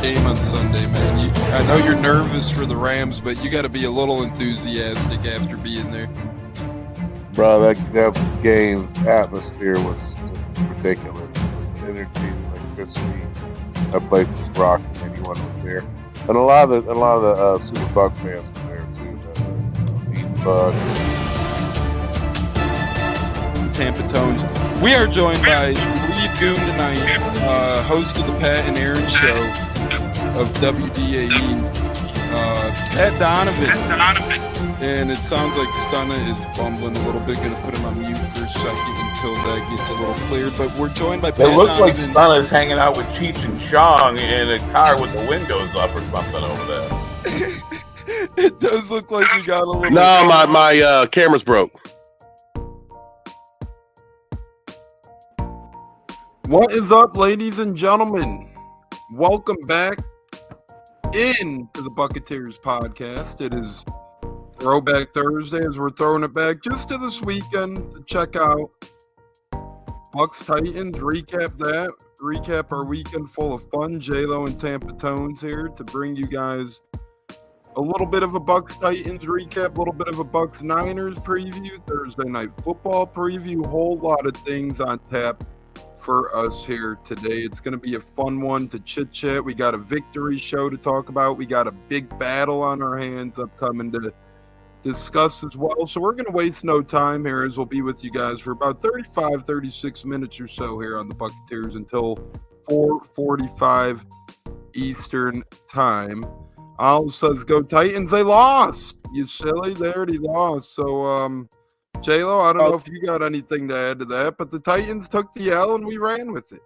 game on Sunday, man. I know you're nervous for the Rams, but you got to be a little enthusiastic after being there. Bro, that game atmosphere was ridiculous. The energy, the electricity. That place was rocking. Anyone was there, and a lot of the Super Buck fans were there too. The Bucs. Tampa Tones. We are joined by lead goon tonight, host of the Pat and Aaron show of WDAE, Pat Donovan. And it sounds like Stunna is bumbling a little bit. Going to put him on mute for a second until that gets a little cleared. But we're joined by Pat It looks Donovan. like Stunna's hanging out with Cheech and Chong in a car with the windows up or something over there. It does look like we got a little... No, my camera's broke. What is up, ladies and gentlemen? Welcome back into the Buccateers podcast. It is Throwback Thursday as we're throwing it back just to this weekend to check out Bucs Titans, recap our weekend full of fun. J-Lo and Tampa Tones here to bring you guys a little bit of a Bucs Titans recap, a little bit of a Bucs Niners preview, Thursday night football preview, whole lot of things on tap for us here today. It's going to be a fun one to chit chat. We got a victory show to talk about. We got a big battle on our hands upcoming to discuss as well. So we're going to waste no time here as we'll be with you guys for about 36 minutes or so here on the Buccateers until 4:45 Eastern time. Al says, go Titans. They lost. You silly. They already lost. So, J-Lo, I don't know if you got anything to add to that, but the Titans took the L and we ran with it.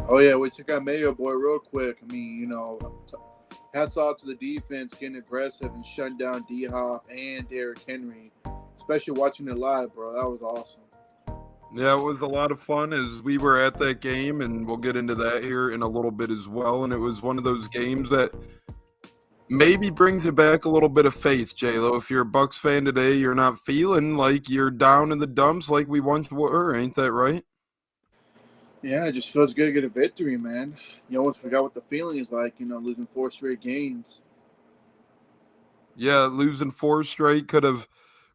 Oh, yeah, we took out Mayo Boy real quick. I mean, hats off to the defense getting aggressive and shutting down D-Hop and Derrick Henry, especially watching it live, bro. That was awesome. Yeah, it was a lot of fun as we were at that game, and we'll get into that here in a little bit as well. And it was one of those games that maybe brings you back a little bit of faith, J-Lo. If you're a Bucs fan today, you're not feeling like you're down in the dumps like we once were. Ain't that right? Yeah, it just feels good to get a victory, man. You almost forgot what the feeling is like, losing 4 straight games. Yeah, losing 4 straight could have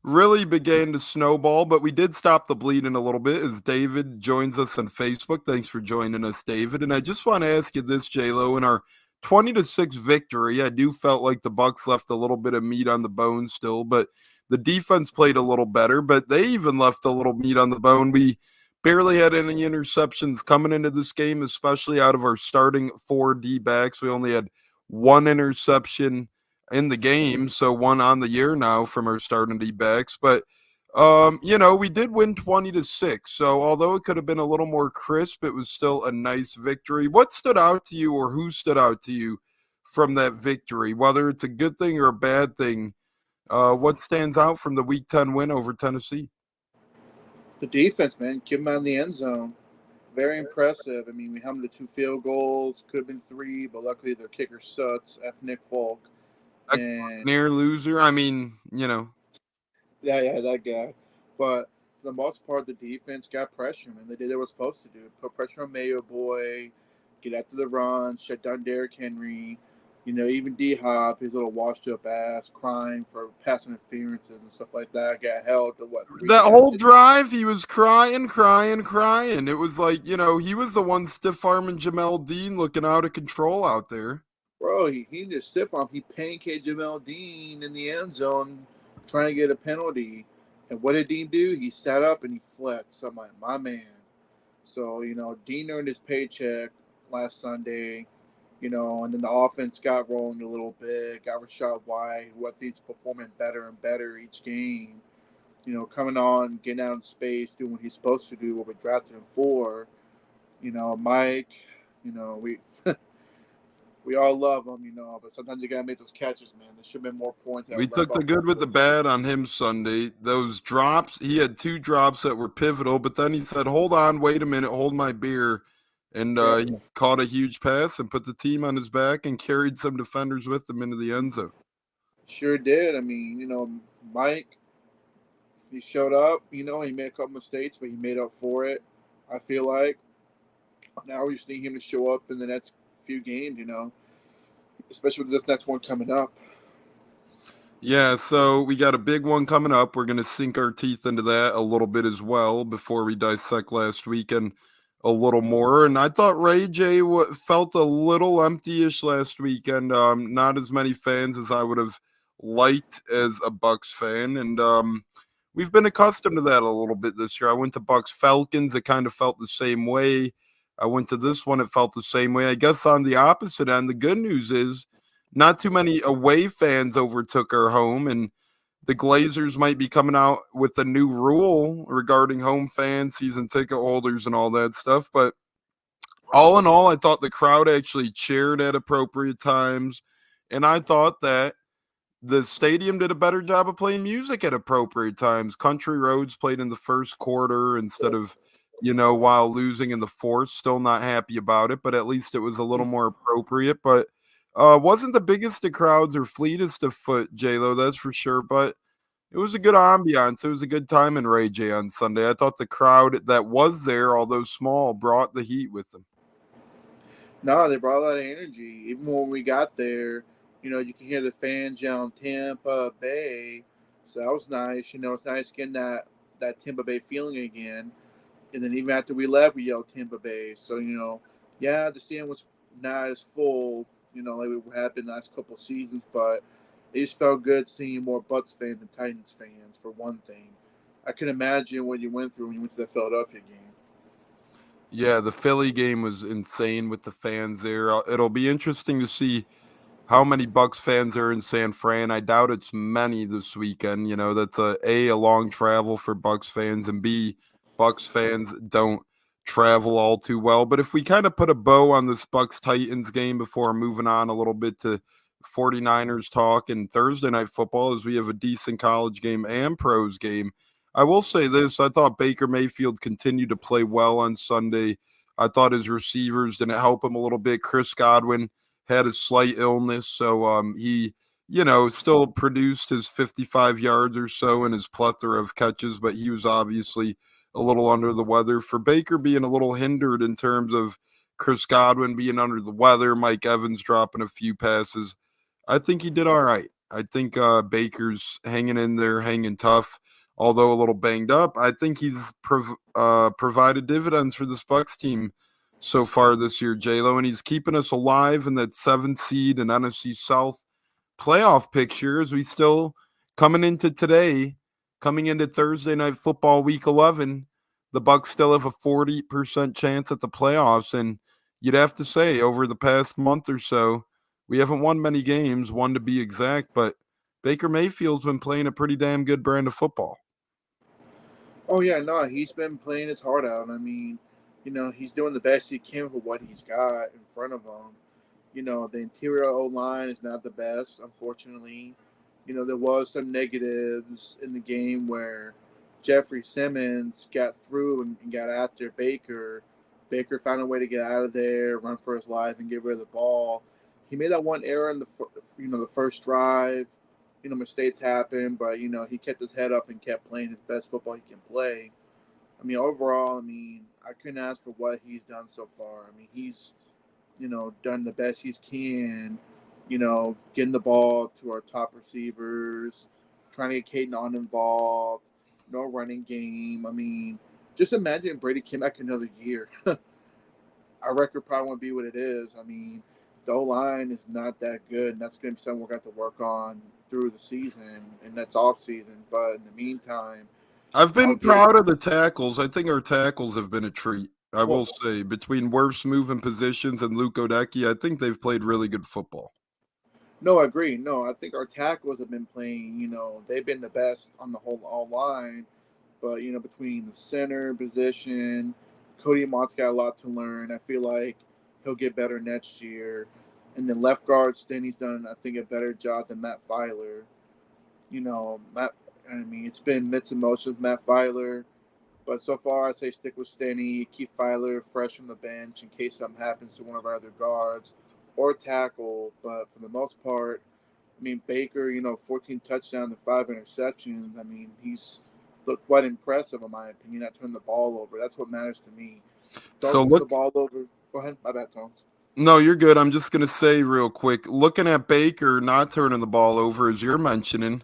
really began to snowball, but we did stop the bleeding a little bit as David joins us on Facebook. Thanks for joining us, David. And I just want to ask you this, J-Lo. In our 20-6 victory, I do felt like the Bucs left a little bit of meat on the bone still, but the defense played a little better, but they even left a little meat on the bone. We barely had any interceptions coming into this game, especially out of our starting 4 D-backs. We only had 1 interception in the game, so 1 on the year now from our starting D-backs. But, we did win 20-6. So although it could have been a little more crisp, it was still a nice victory. What stood out to you, or who stood out to you from that victory? Whether it's a good thing or a bad thing, what stands out from the Week 10 win over Tennessee? The defense, man, keep them out in the end zone. Very impressive. I mean, we held them to 2 field goals. Could have been 3, but luckily their kicker sucks. F. Nick Folk. Near loser. I mean, Yeah, that guy. But for the most part, the defense got pressure, man. They did what they were supposed to do. Put pressure on Mayo Boy, get after the run, shut down Derrick Henry. Even D-Hop, his little washed-up ass, crying for pass interferences and stuff like that, got held to what? 3 that whole drive, he was crying. It was like, he was the one stiff-arming Jamel Dean looking out of control out there. Bro, he didn't just stiff arm. He pancaked Jamel Dean in the end zone trying to get a penalty. And what did Dean do? He sat up and he flexed. I'm like, my man. So, Dean earned his paycheck last Sunday. And then the offense got rolling a little bit, got Rashad White, who I think is performing better and better each game. Coming on, getting out in space, doing what he's supposed to do, what we drafted him for. Mike, we all love him, but sometimes you got to make those catches, man. There should have been more points. We took the good with the bad on him Sunday. Those drops, he had 2 drops that were pivotal, but then he said, hold on, wait a minute, hold my beer. And he caught a huge pass and put the team on his back and carried some defenders with him into the end zone. Sure did. I mean, Mike, he showed up. He made a couple mistakes, but he made up for it, I feel like. Now we just need him to show up in the next few games, especially with this next one coming up. Yeah, so we got a big one coming up. We're going to sink our teeth into that a little bit as well before we dissect last weekend a little more. And I thought Ray J felt a little empty-ish last weekend. Not as many fans as I would have liked as a Bucs fan. And we've been accustomed to that a little bit this year. I went to Bucs Falcons. It kind of felt the same way. I went to this one. It felt the same way. I guess on the opposite end, the good news is not too many away fans overtook our home, and the Glazers might be coming out with a new rule regarding home fans, season ticket holders, and all that stuff. But all in all, I thought the crowd actually cheered at appropriate times, and I thought that the stadium did a better job of playing music at appropriate times. Country Roads played in the first quarter instead of, while losing in the fourth. Still not happy about it, but at least it was a little more appropriate. But wasn't the biggest of crowds or fleetest of foot, J-Lo, that's for sure. But it was a good ambiance. It was a good time in Ray J on Sunday. I thought the crowd that was there, although small, brought the heat with them. No, they brought a lot of energy. Even when we got there, you can hear the fans yelling Tampa Bay. So that was nice. It's nice getting that Tampa Bay feeling again. And then even after we left, we yelled Tampa Bay. So, yeah, the stadium was not as full, like it happened the last couple of seasons, but it just felt good seeing more Bucs fans than Titans fans, for one thing. I can imagine what you went through when you went to that Philadelphia game. Yeah, the Philly game was insane with the fans there. It'll be interesting to see how many Bucs fans are in San Fran. I doubt it's many this weekend. That's a long travel for Bucs fans, and B, Bucs fans don't travel all too well. But if we kind of put a bow on this Bucs Titans game before moving on a little bit to 49ers talk and Thursday night football, as we have a decent college game and pros game, I will say this. I thought Baker Mayfield continued to play well on Sunday. I thought his receivers didn't help him a little bit. Chris Godwin had a slight illness, so he, still produced his 55 yards or so in his plethora of catches, but he was obviously a little under the weather. For Baker being a little hindered in terms of Chris Godwin being under the weather, Mike Evans dropping a few passes, I think he did all right. I think Baker's hanging in there, hanging tough, although a little banged up. I think he's provided dividends for this Bucs team so far this year, J-Lo, and he's keeping us alive in that 7th seed and NFC South playoff picture as we still coming into Thursday night football week 11, the Bucs still have a 40% chance at the playoffs. And you'd have to say over the past month or so, we haven't won many games, one to be exact, but Baker Mayfield's been playing a pretty damn good brand of football. Oh, yeah, no, he's been playing his heart out. I mean, he's doing the best he can for what he's got in front of him. The interior O-line is not the best, unfortunately. There was some negatives in the game where Jeffrey Simmons got through and got after Baker. Baker found a way to get out of there, run for his life, and get rid of the ball. He made that one error in the first drive. Mistakes happen, but, he kept his head up and kept playing his best football he can play. I mean, overall, I couldn't ask for what he's done so far. I mean, he's, done the best he can, getting the ball to our top receivers, trying to get Caden on involved, no running game. I mean, just imagine if Brady came back another year. Our record probably won't be what it is. I mean, the O-line is not that good, and that's going to be something we're going to have to work on through the season, and that's off-season. But in the meantime, I've been proud of the tackles. I think our tackles have been a treat. I will say, between Wirfs moving positions and Luke Odeki, I think they've played really good football. No, I agree. No, I think our tackles have been playing, they've been the best on the whole all-line. But, between the center position, Cody Mott's got a lot to learn. I feel like he'll get better next year. And then left guard, Stenny's done, I think, a better job than Matt Filer. It's been mixed emotions with Matt Filer. But so far, I say stick with Stenny, keep Filer fresh from the bench in case something happens to one of our other guards or tackle. But for the most part, Baker, 14 touchdowns and 5 interceptions. He's looked quite impressive, in my opinion, not turning the ball over. That's what matters to me. Don't turn the ball over. Go ahead. My bad, Tones. No, you're good. I'm just going to say real quick, looking at Baker not turning the ball over, as you're mentioning,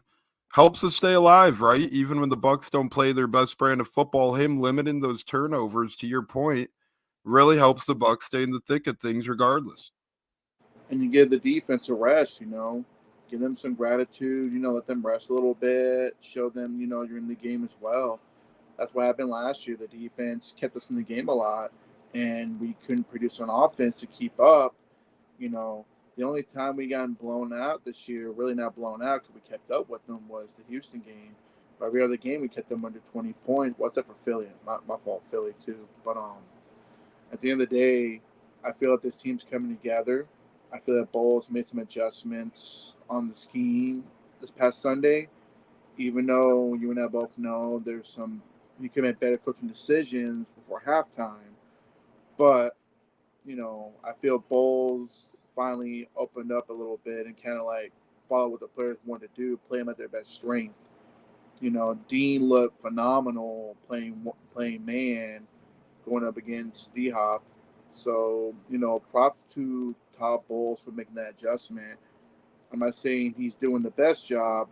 helps us stay alive, right? Even when the Bucs don't play their best brand of football, him limiting those turnovers, to your point, really helps the Bucs stay in the thick of things regardless. And you give the defense a rest, give them some gratitude, let them rest a little bit, show them, you're in the game as well. That's what happened last year. The defense kept us in the game a lot, and we couldn't produce an offense to keep up. The only time we got blown out this year, really not blown out because we kept up with them, was the Houston game. But every other game, we kept them under 20 points. What's that for Philly? My fault, Philly too. But at the end of the day, I feel like this team's coming together. I feel that Bowles made some adjustments on the scheme this past Sunday. Even though you and I both know he could make better coaching decisions before halftime. But, I feel Bowles finally opened up a little bit and kind of like follow what the players want to do, play them at their best strength. Dean looked phenomenal playing man going up against D-Hop. So, props to Todd Bowles for making that adjustment. I'm not saying he's doing the best job,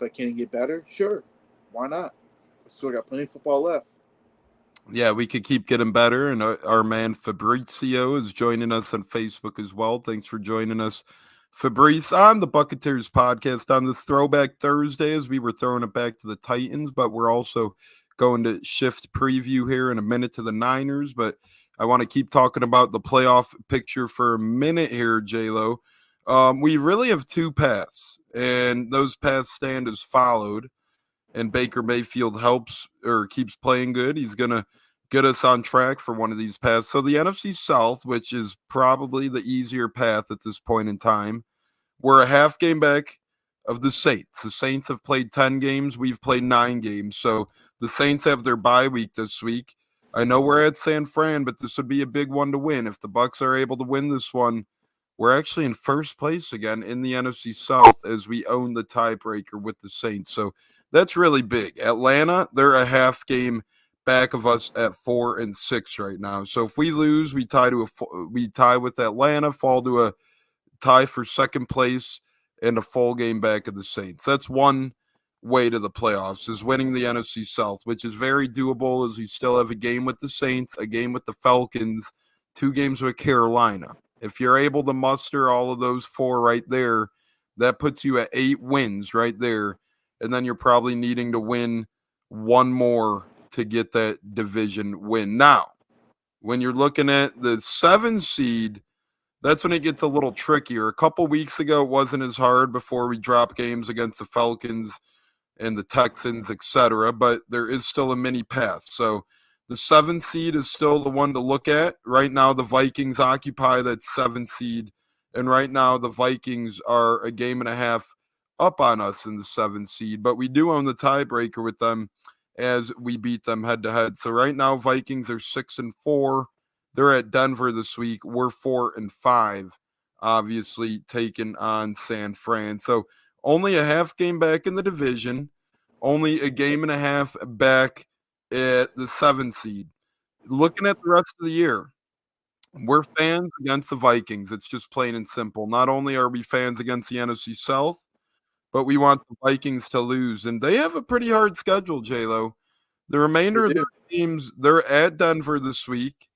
but can he get better? Sure. Why not? We still got plenty of football left. Yeah, we could keep getting better. And our man Fabrizio is joining us on Facebook as well. Thanks for joining us, Fabrice, on the Buccateers podcast on this Throwback Thursday, as we were throwing it back to the Titans, but we're also going to shift preview here in a minute to the Niners. But I want to keep talking about the playoff picture for a minute here, J-Lo. We really have two paths, and those paths stand as followed. And Baker Mayfield helps or keeps playing good. He's going to get us on track for one of these paths. So the NFC South, which is probably the easier path at this point in time, we're a half game back of the Saints. The Saints have played 10 games. We've played 9 games. So the Saints have their bye week this week. I know we're at San Fran, but this would be a big one to win. If the Bucs are able to win this one, we're actually in first place again in the NFC South as we own the tiebreaker with the Saints. So that's really big. Atlanta, they're a half game back of us at 4-6 right now. So if we lose, we tie with Atlanta, fall to a tie for second place, and a full game back of the Saints. That's one way to the playoffs, is winning the NFC South, which is very doable, as we still have a game with the Saints, a game with the Falcons, 2 games with Carolina. If you're able to muster all of those 4 right there, that puts you at 8 wins right there. And then you're probably needing to win 1 more to get that division win. Now, when you're looking at the 7 seed, that's when it gets a little trickier. A couple weeks ago, it wasn't as hard before we dropped games against the Falcons and the Texans, etc. But there is still a mini path. So the 7 seed is still the one to look at. Right now, the Vikings occupy that 7 seed. And right now, the Vikings are a game and a half up on us in the 7 seed, but we do own the tiebreaker with them as we beat them head to head. So right now, Vikings are 6-4. They're at Denver this week. We're 4-5, obviously taking on San Fran. So only a half game back in the division, only a game and a half back at the 7 seed. Looking at the rest of the year, we're fans against the Vikings. It's just plain and simple. Not only are we fans against the NFC South, but we want the Vikings to lose. And they have a pretty hard schedule, J-Lo. The remainder of their teams, they're at Denver this week.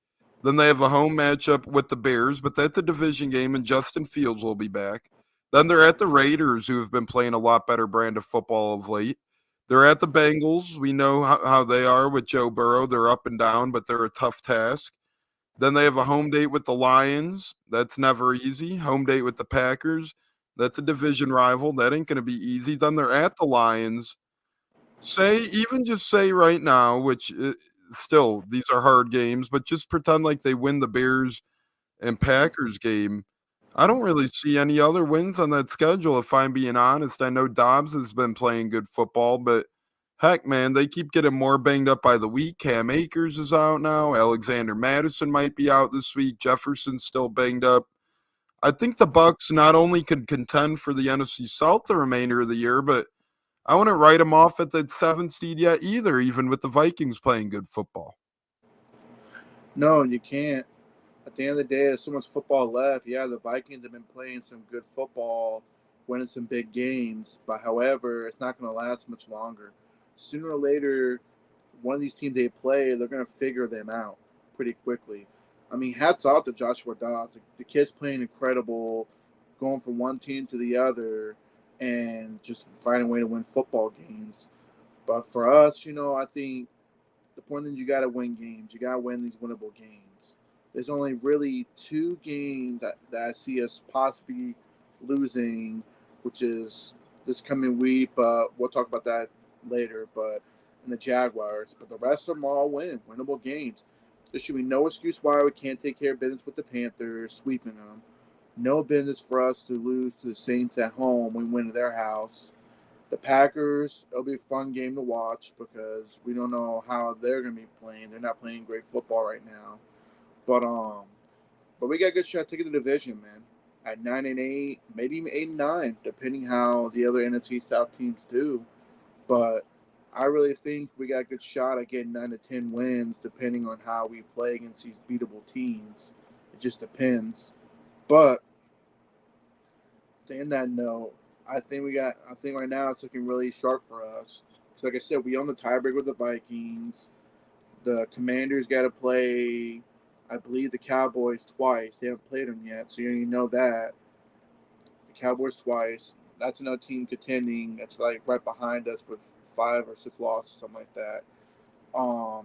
Then they have a home matchup with the Bears, but that's a division game, and Justin Fields will be back. Then they're at the Raiders, who have been playing a lot better brand of football of late. They're at the Bengals. We know how they are with Joe Burrow. They're up and down, but they're a tough task. Then they have a home date with the Lions. That's never easy. Home date with the Packers. That's a division rival. That ain't going to be easy. Then they're at the Lions. Just say right now, which still, these are hard games, but just pretend like they win the Bears and Packers game. I don't really see any other wins on that schedule, if I'm being honest. I know Dobbs has been playing good football, but heck, man, they keep getting more banged up by the week. Cam Akers is out now. Alexander Madison might be out this week. Jefferson's still banged up. I think the Bucs not only could contend for the NFC South the remainder of the year, but I wouldn't write them off at that 7th seed yet either, even with the Vikings playing good football. No, you can't. At the end of the day, there's so much football left. Yeah, the Vikings have been playing some good football, winning some big games, but however, it's not going to last much longer. Sooner or later, one of these teams they play, they're going to figure them out pretty quickly. I mean, hats off to Joshua Dobbs. The kid's playing incredible, going from one team to the other, and just finding a way to win football games. But for us, I think the point is you got to win games. You got to win these winnable games. There's only really 2 games that I see us possibly losing, which is this coming week. But we'll talk about that later. But and the Jaguars. But the rest of them are all winnable games. There should be no excuse why we can't take care of business with the Panthers, sweeping them. No business for us to lose to the Saints at home when we win at their house. The Packers, it'll be a fun game to watch because we don't know how they're going to be playing. They're not playing great football right now. But we got a good shot to get the division, man. At 9-8, maybe even 8-9, depending how the other NFC South teams do. But I really think we got a good shot at getting 9 to 10 wins, depending on how we play against these beatable teams. It just depends. But to end that note, I think right now it's looking really sharp for us. Like I said, we own the tiebreak with the Vikings. The Commanders got to play, I believe, the Cowboys twice. They haven't played them yet, so you know that. The Cowboys twice. That's another team contending. That's like right behind us with 5 or 6 losses, something like that. Who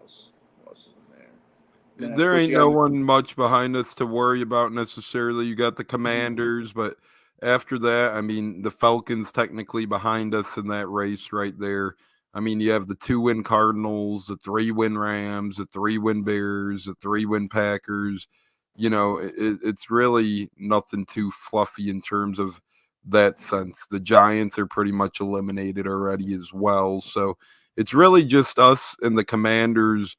else? Who else is in there? And there ain't no one much behind us to worry about necessarily. You got the Commanders, but after that, I mean, the Falcons technically behind us in that race right there. I mean, you have the 2-win Cardinals, the 3-win Rams, the 3-win Bears, the 3-win Packers. It's really nothing too fluffy in terms of that sense. The Giants are pretty much eliminated already as well. So it's really just us and the Commanders.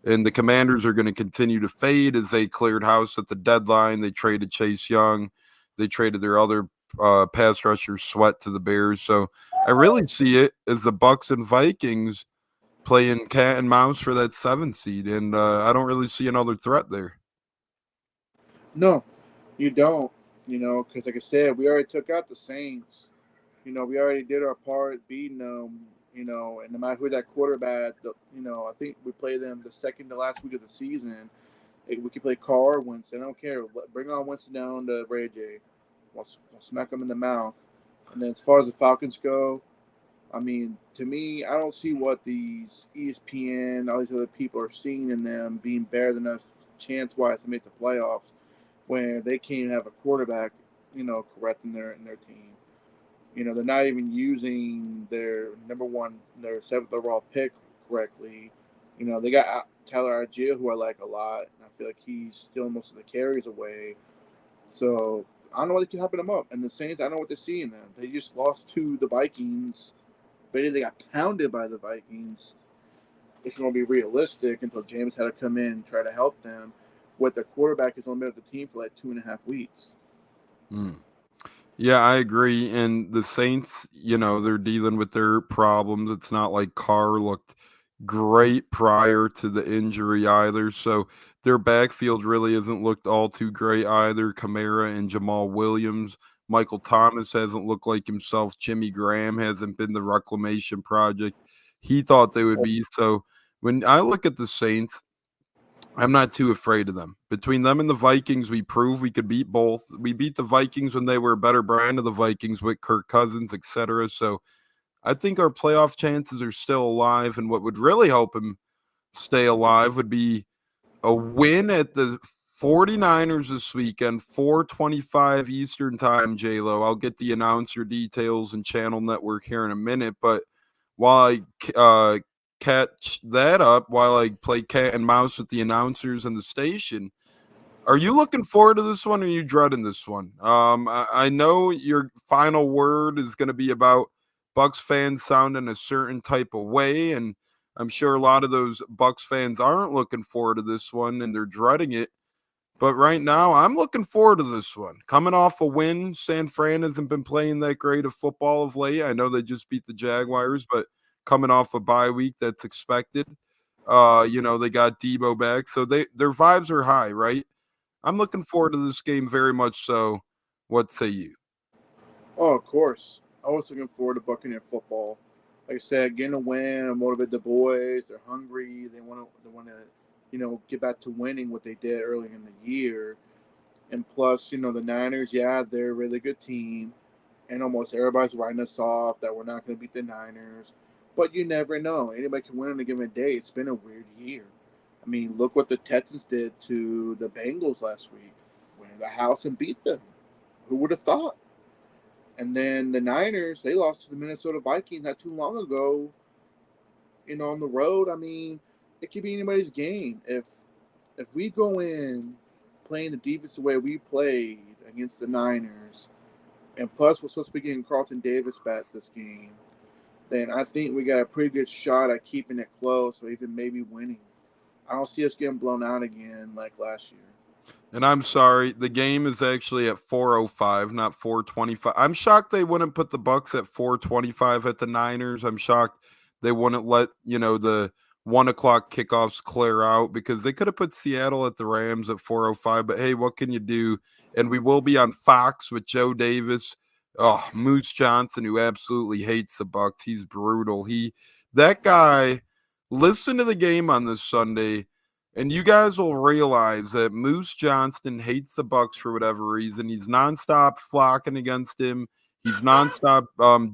And the Commanders are going to continue to fade as they cleared house at the deadline. They traded Chase Young. They traded their other pass rusher, Sweat, to the Bears. So I really see it as the Bucs and Vikings playing cat and mouse for that 7th seed. And I don't really see another threat there. No, you don't. Because like I said, we already took out the Saints. We already did our part beating them. And no matter who that quarterback, I think we play them the second to last week of the season. We could play Carr, Winston. I don't care. Bring on Winston down to Ray J. We'll smack them in the mouth. And then as far as the Falcons go, I mean, to me, I don't see what these ESPN, all these other people are seeing in them being better than us chance-wise to make the playoffs when they can't have a quarterback, correct in their team. They're not even using their their 7th overall pick correctly. They got Tyler Algier, who I like a lot. And I feel like he's still most of the carries away. So I don't know what they keep helping them up. And the Saints, I don't know what they see in them. They just lost to the Vikings. But they got pounded by the Vikings. It's going to be realistic until James had to come in and try to help them. With the quarterback has only been with the team for like 2.5 weeks. Yeah, I agree. And the Saints, they're dealing with their problems. It's not like Carr looked great prior to the injury either. So their backfield really hasn't looked all too great either. Kamara and Jamal Williams. Michael Thomas hasn't looked like himself. Jimmy Graham hasn't been the reclamation project he thought they would be. So when I look at the Saints, I'm not too afraid of them. Between them and the Vikings, we proved we could beat both. We beat the Vikings when they were a better brand of the Vikings with Kirk Cousins, etc. So I think our playoff chances are still alive. And what would really help them stay alive would be a win at the 49ers this weekend, 4:25 Eastern time, J-Lo. I'll get the announcer details and channel network here in a minute. But while I catch that up, while I play cat and mouse with the announcers and the station, are you looking forward to this one or are you dreading this one? I know your final word is going to be about Bucs fans sounding a certain type of way, and I'm sure a lot of those Bucs fans aren't looking forward to this one and they're dreading it. But right now, I'm looking forward to this one. Coming off a win, San Fran hasn't been playing that great of football of late. I know they just beat the Jaguars, but coming off a bye week, that's expected. They got Debo back, so their vibes are high, right? I'm looking forward to this game very much so. What say you? Oh, of course. I was looking forward to Buccaneer football. Like I said, getting a win, motivate the boys. They're hungry. They want to. They want to, get back to winning what they did early in the year. And plus, the Niners. Yeah, they're a really good team, and almost everybody's writing us off that we're not going to beat the Niners. But you never know. Anybody can win on a given day. It's been a weird year. I mean, look what the Texans did to the Bengals last week. Went in the house and beat them. Who would have thought? And then the Niners, they lost to the Minnesota Vikings not too long ago, on the road. I mean, it could be anybody's game. If we go in playing the defense the way we played against the Niners, and plus we're supposed to be getting Carlton Davis back this game, then I think we got a pretty good shot at keeping it close or even maybe winning. I don't see us getting blown out again like last year. And I'm sorry, the game is actually at 4:05, not 4:25. I'm shocked they wouldn't put the Bucs at 4:25 at the Niners. I'm shocked they wouldn't let the 1 o'clock kickoffs clear out because they could have put Seattle at the Rams at 4:05. But hey, what can you do? And we will be on Fox with Joe Davis. Oh, Moose Johnson, who absolutely hates the Bucs. He's brutal. That guy. Listen to the game on this Sunday. And you guys will realize that Moose Johnston hates the Bucs for whatever reason. He's nonstop flocking against him. He's nonstop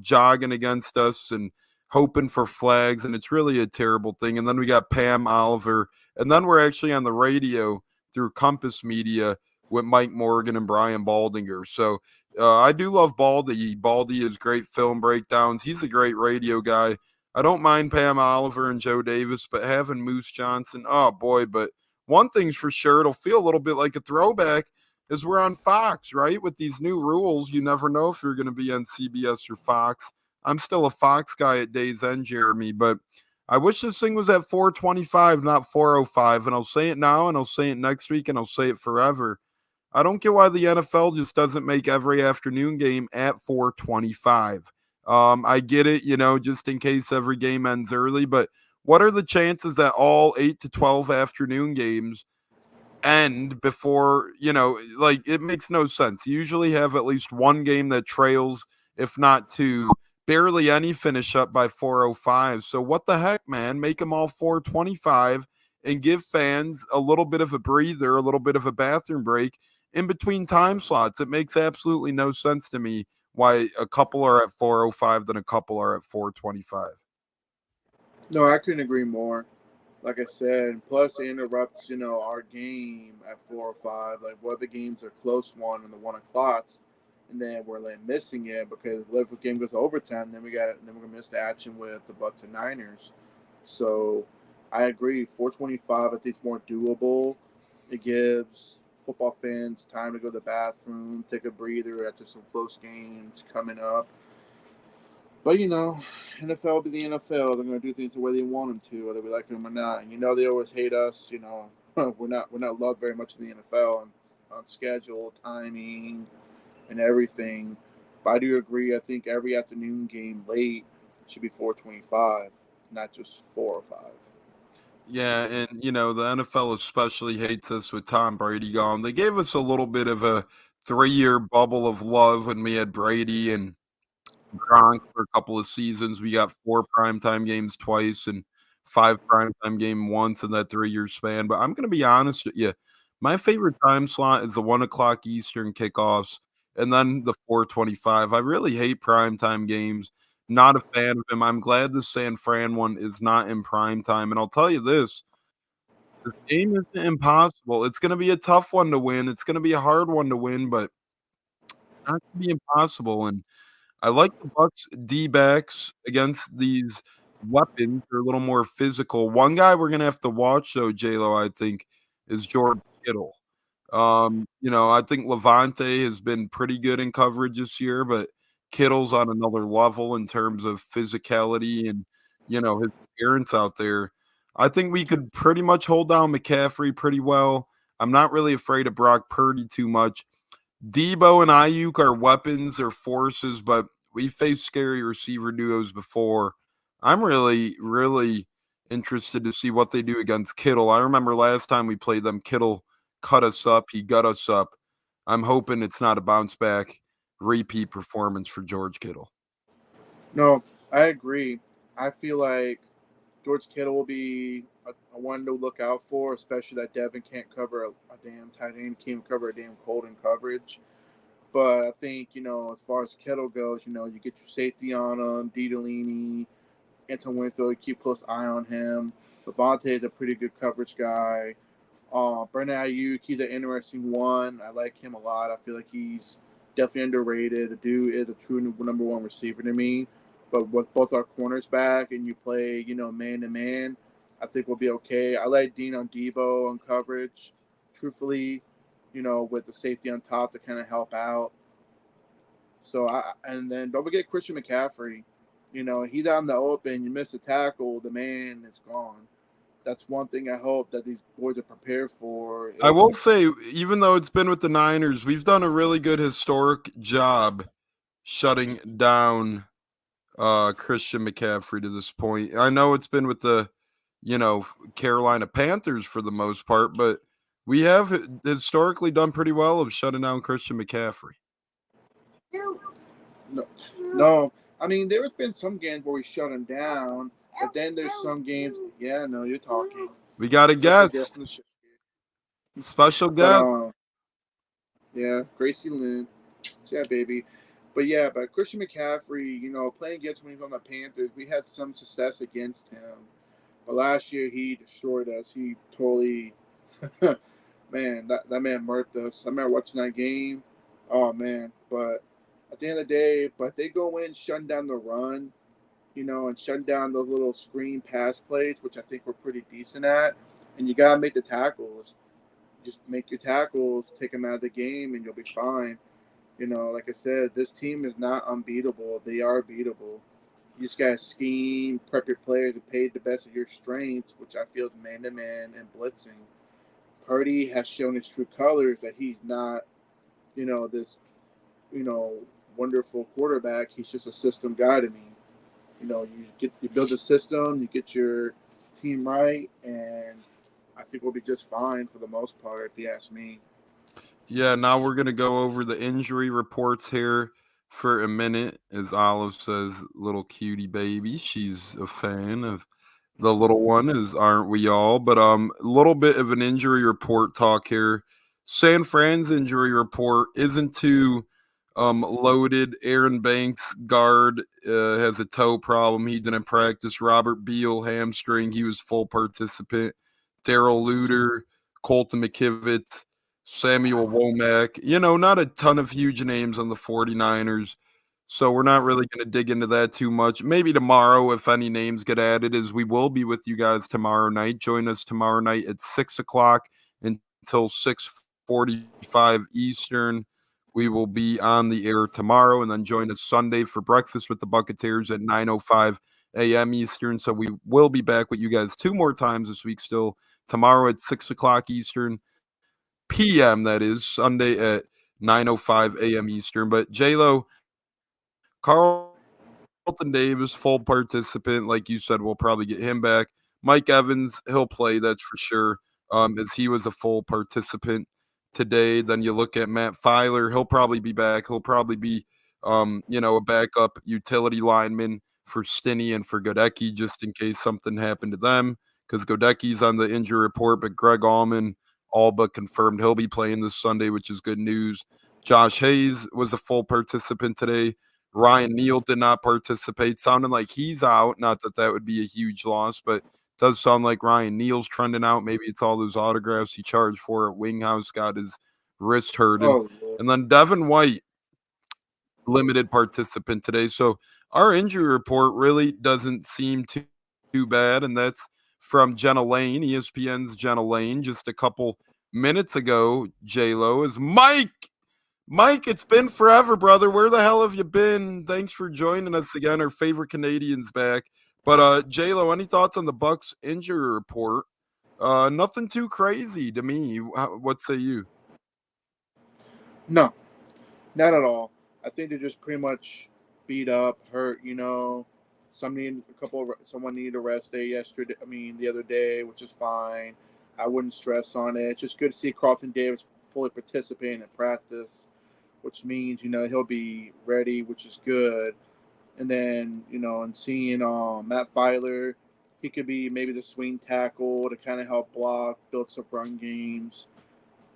jogging against us and hoping for flags, and it's really a terrible thing. And then we got Pam Oliver, and then we're actually on the radio through Compass Media with Mike Morgan and Brian Baldinger. So I do love Baldy. Baldy has great film breakdowns. He's a great radio guy. I don't mind Pam Oliver and Joe Davis, but having Moose Johnson, oh boy. But one thing's for sure, it'll feel a little bit like a throwback as we're on Fox, right? With these new rules, you never know if you're going to be on CBS or Fox. I'm still a Fox guy at day's end, Jeremy, but I wish this thing was at 4:25, not 4:05. And I'll say it now, and I'll say it next week, and I'll say it forever. I don't get why the NFL just doesn't make every afternoon game at 4:25. I get it, just in case every game ends early, but what are the chances that all 8 to 12 afternoon games end before, it makes no sense. You usually have at least one game that trails, if not two, barely any finish up by 4:05. So what the heck, man? Make them all 4:25 and give fans a little bit of a breather, a little bit of a bathroom break in between time slots. It makes absolutely no sense to me why a couple are at 4:05 then a couple are at 4:25. No, I couldn't agree more. Like I said, plus it interrupts, our game at 4:05. Like, what the games are close one and the 1 o'clocks, and then we're like missing it because if the game goes to overtime, then we're gonna miss the action with the Bucs and Niners. So I agree. 4:25, I think, is more doable. It gives football fans time to go to the bathroom, take a breather after some close games coming up. But NFL will be the NFL. They're going to do things the way they want them to, whether we like them or not. And they always hate us. We're not loved very much in the NFL on schedule, timing, and everything. But I do agree. I think every afternoon game late should be 4:25, not just 4:05. Yeah, and the NFL especially hates us with Tom Brady gone. They gave us a little bit of a 3-year bubble of love when we had Brady and Gronk for a couple of seasons. We got 4 primetime games twice and 5 primetime game once in that 3-year span. But I'm going to be honest with you. My favorite time slot is the 1 o'clock Eastern kickoffs and then the 4:25. I really hate primetime games. Not a fan of him. I'm glad the San Fran one is not in prime time. And I'll tell you this game isn't impossible. It's going to be a tough one to win. It's going to be a hard one to win, but it's not going to be impossible. And I like the Bucs D-backs against these weapons. They're a little more physical. One guy we're going to have to watch, though, J-Lo, I think, is George Kittle. I think Levante has been pretty good in coverage this year, but Kittle's on another level in terms of physicality and, his appearance out there. I think we could pretty much hold down McCaffrey pretty well. I'm not really afraid of Brock Purdy too much. Debo and Ayuk are weapons or forces, but we faced scary receiver duos before. I'm really, really interested to see what they do against Kittle. I remember last time we played them, Kittle cut us up. He got us up. I'm hoping it's not a bounce back repeat performance for George Kittle. No, I agree. I feel like George Kittle will be a one to look out for, especially that Devin can't cover a damn tight end, can't cover a damn cold in coverage. But I think, as far as Kittle goes, you get your safety on him, Didolini, Anton Winfield, you keep a close eye on him. Levante is a pretty good coverage guy. Brandon Ayuk, he's an interesting one. I like him a lot. I feel like he's definitely underrated. The dude is a true number one receiver to me. But with both our corners back and you play, man to man, I think we'll be okay. I like Dean on Debo on coverage, truthfully, with the safety on top to kind of help out. So and then don't forget Christian McCaffrey. He's out in the open. You miss a tackle, the man is gone. That's one thing I hope that these boys are prepared for. I will say, even though it's been with the Niners, we've done a really good historic job shutting down Christian McCaffrey to this point. I know it's been with the, Carolina Panthers for the most part, but we have historically done pretty well of shutting down Christian McCaffrey. No. I mean, there's been some games where we shut him down, but then there's some games. Yeah, no, you're talking. We got a guest. Special guest. Yeah, Gracie Lynn. Yeah, baby. But Christian McCaffrey, playing against him when he was on the Panthers, we had some success against him. But last year, he destroyed us. He totally, man, that man murked us. I remember watching that game. Oh, man. But at the end of the day, they go in shutting down the run, and shutting down those little screen pass plays, which I think we're pretty decent at. And you got to make the tackles. Just make your tackles, take them out of the game, and you'll be fine. Like I said, this team is not unbeatable. They are beatable. You just got to scheme, prep your players, and pay the best of your strengths, which I feel is man-to-man and blitzing. Purdy has shown his true colors that he's not, this, wonderful quarterback. He's just a system guy to me. You build a system, you get your team right, and I think we'll be just fine for the most part, if you ask me. Yeah, now we're going to go over the injury reports here for a minute. As Olive says, little cutie baby. She's a fan of the little one, as aren't we all? But a little bit of an injury report talk here. San Fran's injury report isn't too loaded. Aaron Banks, guard, has a toe problem. He didn't practice. Robert Beal, hamstring. He was full participant. Darrell Luter, Colton McKivitz, Samuel Womack. Not a ton of huge names on the 49ers. So we're not really going to dig into that too much. Maybe tomorrow, if any names get added, as we will be with you guys tomorrow night. Join us tomorrow night at 6 o'clock until 6:45 Eastern. We will be on the air tomorrow, and then join us Sunday for breakfast with the Buccateers at 9:05 a.m. Eastern. So we will be back with you guys 2 more times this week still. Tomorrow at 6 o'clock Eastern p.m., that is, Sunday at 9:05 a.m. Eastern. But J-Lo, Carlton Davis, full participant. Like you said, we'll probably get him back. Mike Evans, he'll play, that's for sure, as he was a full participant today. Then you look at Matt Filer, he'll probably be back. He'll probably be, a backup utility lineman for Stinney and for Godecki, just in case something happened to them, because Godecki's on the injury report, but Greg Allman all but confirmed he'll be playing this Sunday, which is good news. Josh Hayes was a full participant today. Ryan Neal did not participate, sounding like he's out. Not that that would be a huge loss, but it does sound like Ryan Neal's trending out. Maybe it's all those autographs he charged for at Winghouse, got his wrist hurt. And then Devin White, limited participant today. So our injury report really doesn't seem too bad, and that's from Jenna Lane, ESPN's Jenna Lane, just a couple minutes ago. J-Lo is Mike, it's been forever, brother. Where the hell have you been? Thanks for joining us again. Our favorite Canadians back. But J-Lo, any thoughts on the Bucs injury report? Nothing too crazy to me. What say you? No, not at all. I think they're just pretty much beat up, hurt, Someone needed a rest day yesterday. The other day, which is fine. I wouldn't stress on it. It's just good to see Carlton Davis fully participating in practice, which means he'll be ready, which is good. And then and seeing Matt Filer, he could be maybe the swing tackle to kind of help block, build some run games,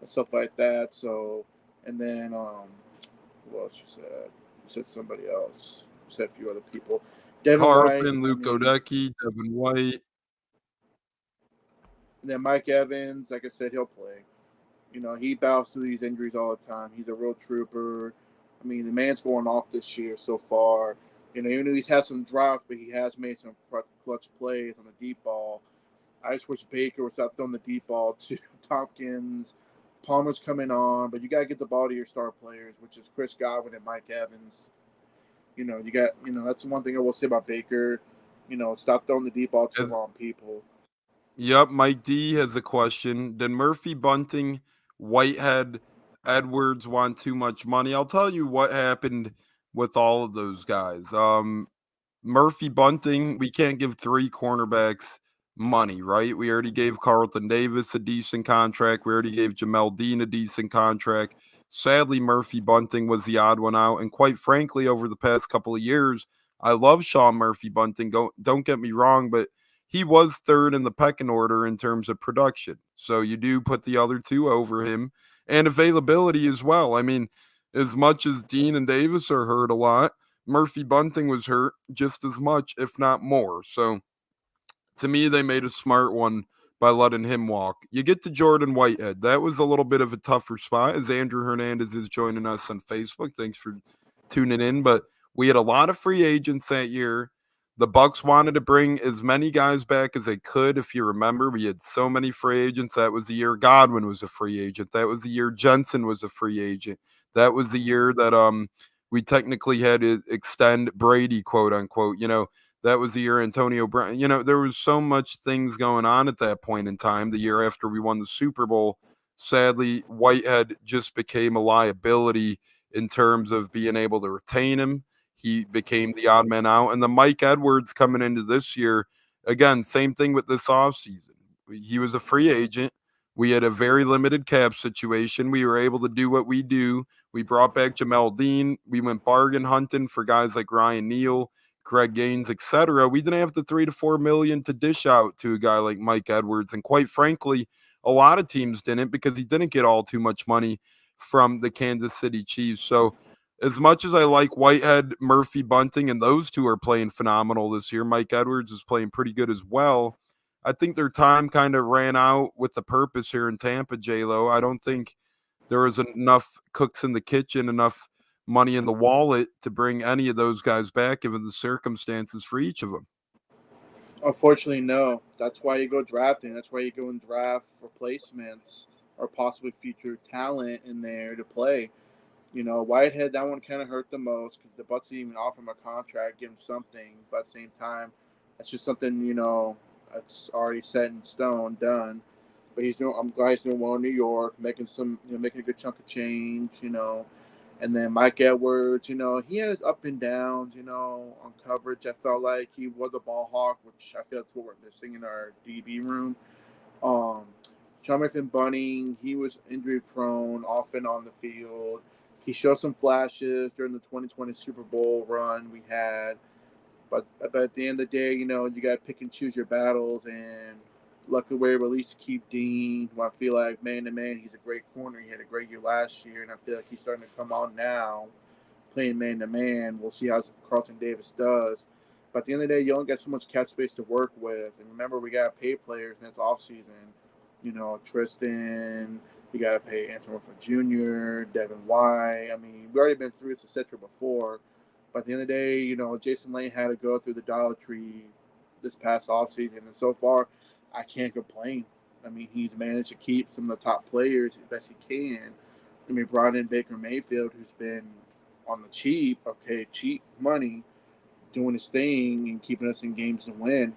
and stuff like that. So, and then who else you said? You said somebody else. You said a few other people. Devin White. Carlton, Luke Godecki, Devin White. And then Mike Evans, like I said, he'll play. He battles through these injuries all the time. He's a real trooper. The man's going off this year so far. Even though he's had some drops, but he has made some clutch plays on the deep ball. I just wish Baker would stop throwing the deep ball to Tompkins. Palmer's coming on, but you got to get the ball to your star players, which is Chris Godwin and Mike Evans. That's the one thing I will say about Baker. Stop throwing the deep ball to the wrong people. Yep, Mike D has a question. Did Murphy, Bunting, Whitehead, Edwards want too much money? I'll tell you what happened with all of those guys. Murphy, Bunting, we can't give 3 cornerbacks money, right? We already gave Carlton Davis a decent contract. We already gave Jamel Dean a decent contract. Sadly, Murphy, Bunting was the odd one out. And quite frankly, over the past couple of years, I love Sean Murphy Bunting. Don't get me wrong, but he was third in the pecking order in terms of production. So you do put the other two over him and availability as well. As much as Dean and Davis are hurt a lot, Murphy Bunting was hurt just as much, if not more. So to me, they made a smart one by letting him walk. You get to Jordan Whitehead. That was a little bit of a tougher spot, as Andrew Hernandez is joining us on Facebook. Thanks for tuning in. But we had a lot of free agents that year. The Bucs wanted to bring as many guys back as they could. If you remember, we had so many free agents. That was the year Godwin was a free agent. That was the year Jensen was a free agent. That was the year that we technically had to extend Brady, quote unquote. That was the year Antonio Brown. There was so much things going on at that point in time. The year after we won the Super Bowl, sadly, Whitehead just became a liability in terms of being able to retain him. He became the odd man out. And the Mike Edwards coming into this year, again, same thing with this offseason. He was a free agent. We had a very limited cap situation. We were able to do what we do. We brought back Jamel Dean. We went bargain hunting for guys like Ryan Neal, Craig Gaines, etc. We didn't have the $3 to $4 million to dish out to a guy like Mike Edwards. And quite frankly, a lot of teams didn't, because he didn't get all too much money from the Kansas City Chiefs. So as much as I like Whitehead, Murphy, Bunting, and those two are playing phenomenal this year, Mike Edwards is playing pretty good as well. I think their time kind of ran out with the purpose here in Tampa, J-Lo. I don't think there was enough cooks in the kitchen, enough money in the wallet to bring any of those guys back, given the circumstances for each of them. Unfortunately, no. That's why you go drafting. That's why you go and draft replacements or possibly future talent in there to play. Whitehead, that one kind of hurt the most because the Bucs didn't even offer him a contract, give him something. But at the same time, that's just something, that's already set in stone, done. But I'm glad he's doing well in New York, making a good chunk of change, And then Mike Edwards, he had his up and downs, on coverage. I felt like he was a ball hawk, which I feel that's what we're missing in our DB room. Jonathan Bunting, he was injury prone off and on the field. He showed some flashes during the 2020 Super Bowl run we had. But at the end of the day, you got to pick and choose your battles. And luckily, we were able to keep Dean, who I feel like man-to-man, he's a great corner. He had a great year last year, and I feel like he's starting to come on now, playing man-to-man. We'll see how Carlton Davis does. But at the end of the day, you only got so much cap space to work with. And remember, we got to pay players, and it's off-season. Tristan, you got to pay Antoine Jr., Devin White. We've already been through this, etc. before. But at the end of the day, Jason Lane had to go through the Dollar Tree this past offseason. And so far, I can't complain. He's managed to keep some of the top players as best he can. Brought in Baker Mayfield, who's been on the cheap money, doing his thing and keeping us in games to win.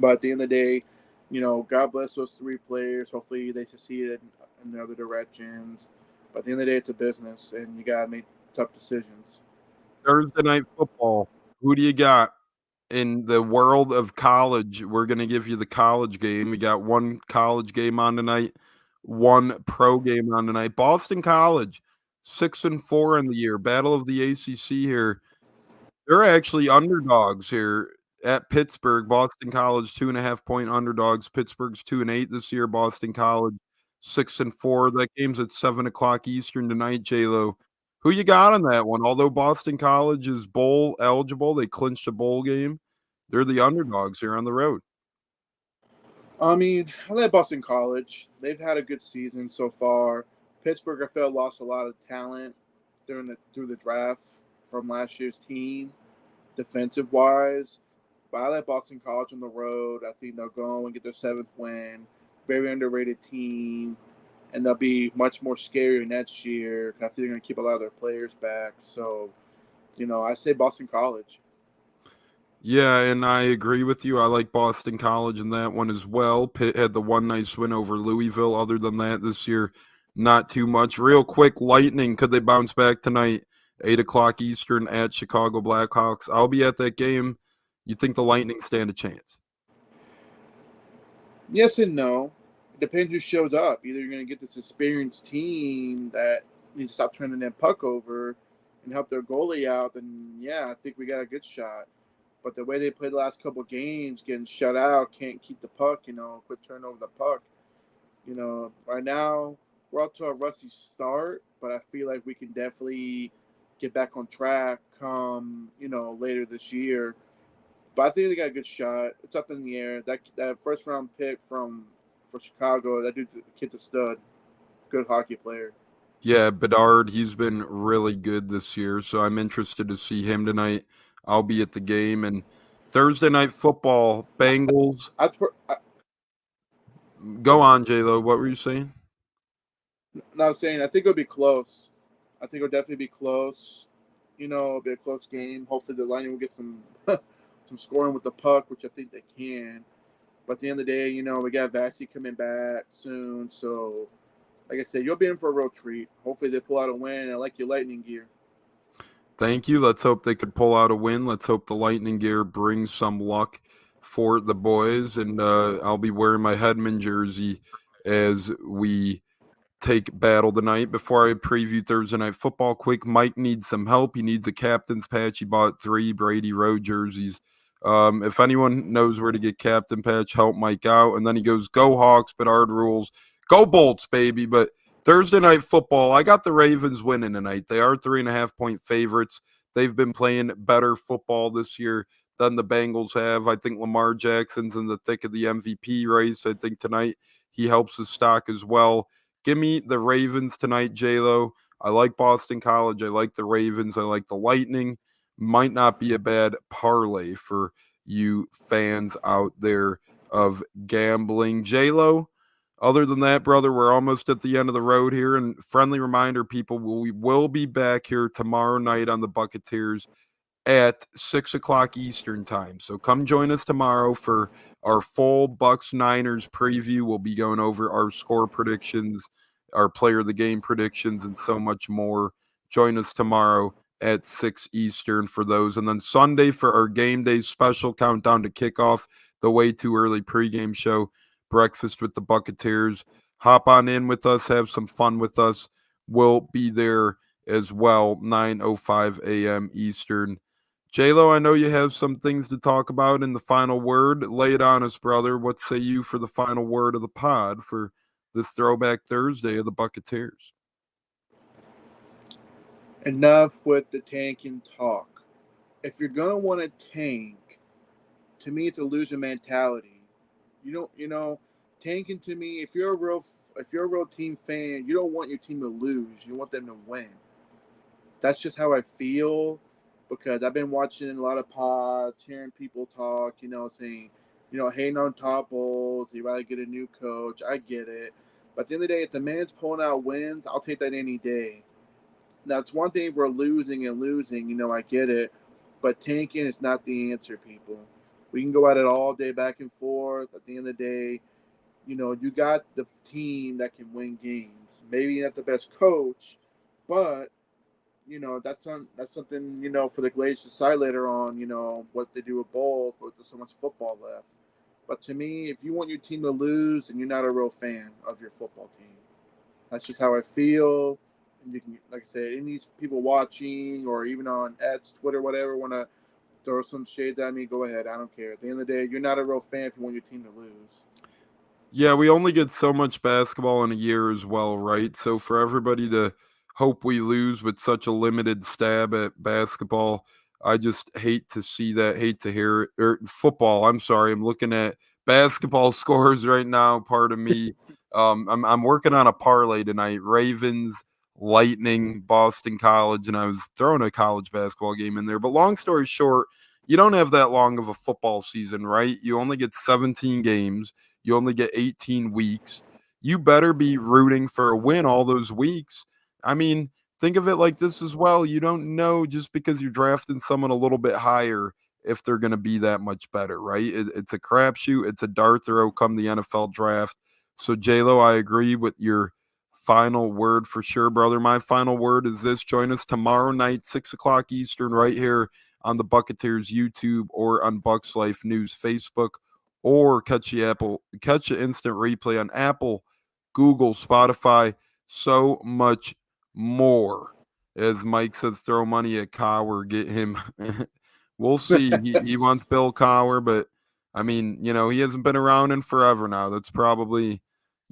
But at the end of the day, God bless those 3 players. Hopefully they succeed in other directions. But at the end of the day, it's a business, and you got to make tough decisions. Thursday Night Football. Who do you got? in the world of college, we're going to give you the college game. We got one college game on tonight, one pro game on tonight. Boston College, 6-4 in the year. Battle of the ACC here. They're actually underdogs here at Pittsburgh. Boston College, 2.5-point underdogs. Pittsburgh's 2-8 this year. Boston College, 6-4. That game's at 7:00 Eastern tonight, J-Lo. Who you got on that one? Although Boston College is bowl eligible, they clinched a bowl game. They're the underdogs here on the road. I mean, I like Boston College. They've had a good season so far. Pittsburgh, I feel, lost a lot of talent through the draft from last year's team, defensive wise. But I like Boston College on the road. I think they'll go and get their 7th win. Very underrated team, and they'll be much more scary next year. I think they're going to keep a lot of their players back. So, I say Boston College. Yeah, and I agree with you. I like Boston College in that one as well. Pitt had the one nice win over Louisville. Other than that, this year, not too much. Real quick, Lightning, could they bounce back tonight? 8:00 Eastern at Chicago Blackhawks. I'll be at that game. You think the Lightning stand a chance? Yes and no. It depends who shows up. Either you're going to get this experienced team that needs to stop turning that puck over and help their goalie out, then yeah, I think we got a good shot. But the way they played the last couple of games, getting shut out, can't keep the puck, quit turning over the puck. Right now we're off to a rusty start, but I feel like we can definitely get back on track come, later this year. But I think they got a good shot. It's up in the air. That first round pick for Chicago, that kid's a stud. Good hockey player. Yeah, Bedard, he's been really good this year, so I'm interested to see him tonight. I'll be at the game. And Thursday night football, Bengals. Go on, J-Lo. What were you saying? I was saying I think it'll be close. I think it'll definitely be close. It'll be a close game. Hopefully the Lightning will get some some scoring with the puck, which I think they can. But at the end of the day, we got Vassy coming back soon. So, like I said, you'll be in for a real treat. Hopefully they pull out a win. I like your Lightning gear. Thank you. Let's hope they could pull out a win. Let's hope the Lightning gear brings some luck for the boys. And I'll be wearing my Hedman jersey as we take battle tonight. Before I preview Thursday night football, quick, Mike needs some help. He needs a captain's patch. He bought 3 Brady Road jerseys. If anyone knows where to get captain patch, help Mike out. And then he goes, go Hawks, Bedard rules. Go Bolts, baby. But Thursday night football, I got the Ravens winning tonight. They are 3.5-point favorites. They've been playing better football this year than the Bengals have. I think Lamar Jackson's in the thick of the MVP race. I think tonight he helps his stock as well. Give me the Ravens tonight, J-Lo. I like Boston College. I like the Ravens. I like the Lightning. Might not be a bad parlay for you fans out there of gambling. J-Lo, other than that, brother, we're almost at the end of the road here. And friendly reminder, people, we will be back here tomorrow night on the Buccateers at 6:00 Eastern time. So come join us tomorrow for our full Bucs Niners preview. We'll be going over our score predictions, our player of the game predictions, and so much more. Join us tomorrow at 6 Eastern for those. And then Sunday for our game day special countdown to kickoff, the way too early pregame show, breakfast with the Buccateers. Hop on in with us, have some fun with us. We'll be there as well, 9:05 a.m. Eastern. J-Lo, I know you have some things to talk about in the final word. Lay it on us, brother. What say you for the final word of the pod for this Throwback Thursday of the Buccateers? Enough with the tanking talk. If you're gonna want to tank, to me, it's a loser mentality. Tanking to me. If you're a real team fan, you don't want your team to lose. You want them to win. That's just how I feel. Because I've been watching a lot of pods, hearing people talk, saying, hating on Topples, you rather get a new coach. I get it. But at the end of the day, if the man's pulling out wins, I'll take that any day. Now, it's one thing we're losing, I get it. But tanking is not the answer, people. We can go at it all day back and forth. At the end of the day, you got the team that can win games. Maybe not the best coach, but that's something for the Glazers to decide later on. What they do with bowls, but there's so much football left. But to me, if you want your team to lose, then you're not a real fan of your football team. That's just how I feel. And you can, like I said, any of these people watching or even on X, Twitter, whatever, want to throw some shades at me, go ahead. I don't care. At the end of the day, you're not a real fan if you want your team to lose. Yeah, we only get so much basketball in a year as well, right? So for everybody to hope we lose with such a limited stab at basketball, I just hate to see that, hate to hear it. Football, I'm sorry. I'm looking at basketball scores right now, pardon me. I'm working on a parlay tonight. Ravens, Lightning, Boston College, and I was throwing a college basketball game in there. But long story short, you don't have that long of a football season, right? You only get 17 games. You only get 18 weeks. You better be rooting for a win all those weeks. I mean, think of it like this as well. You don't know just because you're drafting someone a little bit higher if they're going to be that much better, right? It's a crapshoot. It's a dart throw come the NFL draft. So, J-Lo, I agree with your final word for sure, brother. My final word is this. Join us tomorrow night, 6 o'clock Eastern, right here on the Buccateers YouTube or on Bucs Life News Facebook, or catch the instant replay on Apple, Google, Spotify, so much more. As Mike says, throw money at Cowher, get him. We'll see. He wants Bill Cowher, but I mean, he hasn't been around in forever now. That's probably,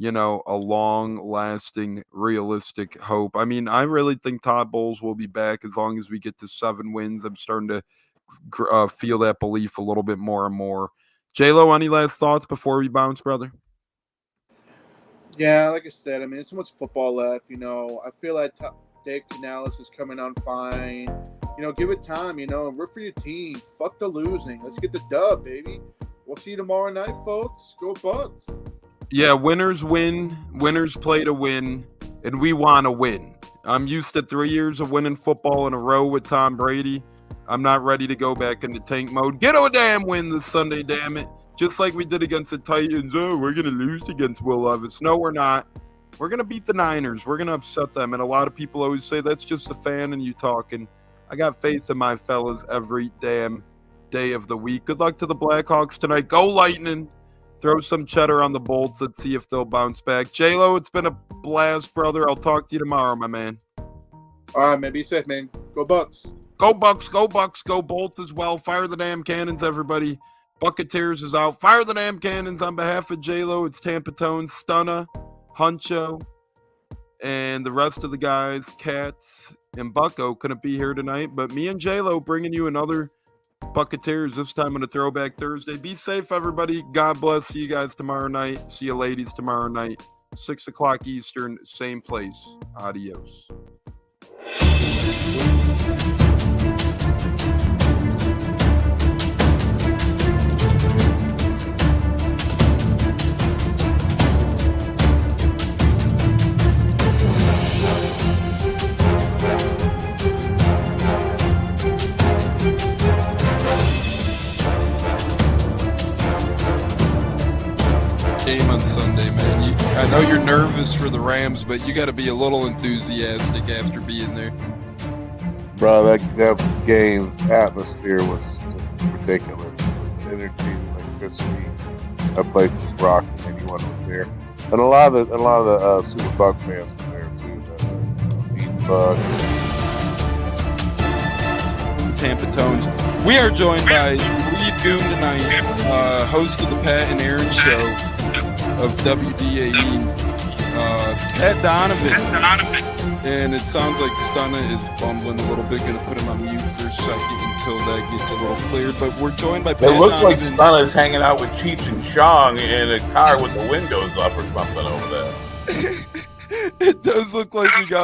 a long-lasting, realistic hope. I mean, I really think Todd Bowles will be back as long as we get to 7 wins. I'm starting to feel that belief a little bit more and more. J-Lo, any last thoughts before we bounce, brother? Yeah, like I said, I mean, there's so much football left. I feel like Dave Canales is coming on fine. Give it time. Root for your team. Fuck the losing. Let's get the dub, baby. We'll see you tomorrow night, folks. Go Bucs. Yeah, winners win. Winners play to win, and we want to win. I'm used to 3 years of winning football in a row with Tom Brady. I'm not ready to go back into tank mode. Get a damn win this Sunday, damn it. Just like we did against the Titans. Oh, we're going to lose against Will Levis. No, we're not. We're going to beat the Niners. We're going to upset them. And a lot of people always say, that's just a fan and you talking. I got faith in my fellas every damn day of the week. Good luck to the Blackhawks tonight. Go Lightning. Throw some cheddar on the Bolts. Let's see if they'll bounce back. J-Lo, it's been a blast, brother. I'll talk to you tomorrow, my man. All right, man. Be safe, man. Go Bucs. Go Bucs, go Bucs, go Bolts as well. Fire the damn cannons, everybody. Buccateers is out. Fire the damn cannons on behalf of J-Lo. It's Tampa Tones, Stunna, Huncho, and the rest of the guys, Cats, and Bucko couldn't be here tonight. But me and J-Lo bringing you another Buccateers, this time on a Throwback Thursday. Be safe, everybody. God bless. See you guys tomorrow night. See you ladies tomorrow night. 6 o'clock Eastern, same place. Adios. Game on Sunday, man. I know you're nervous for the Rams, but you got to be a little enthusiastic after being there. Bro, that game atmosphere was ridiculous. The energy, the electricity. That place was rocking. Anyone was there, and a lot of the Super Buck fans were there too. The Buck. Tampa Tones. We are joined by Lee Goon tonight, host of the Pat and Aaron Show of WDAE, Pat Donovan. And it sounds like Stunna is bumbling a little bit. Going to put him on mute for a second until that gets a little cleared. But we're joined by Pat It looks like Donovan. Stunna's hanging out with Cheech and Chong in a car with the windows up or something over there. It does look like we got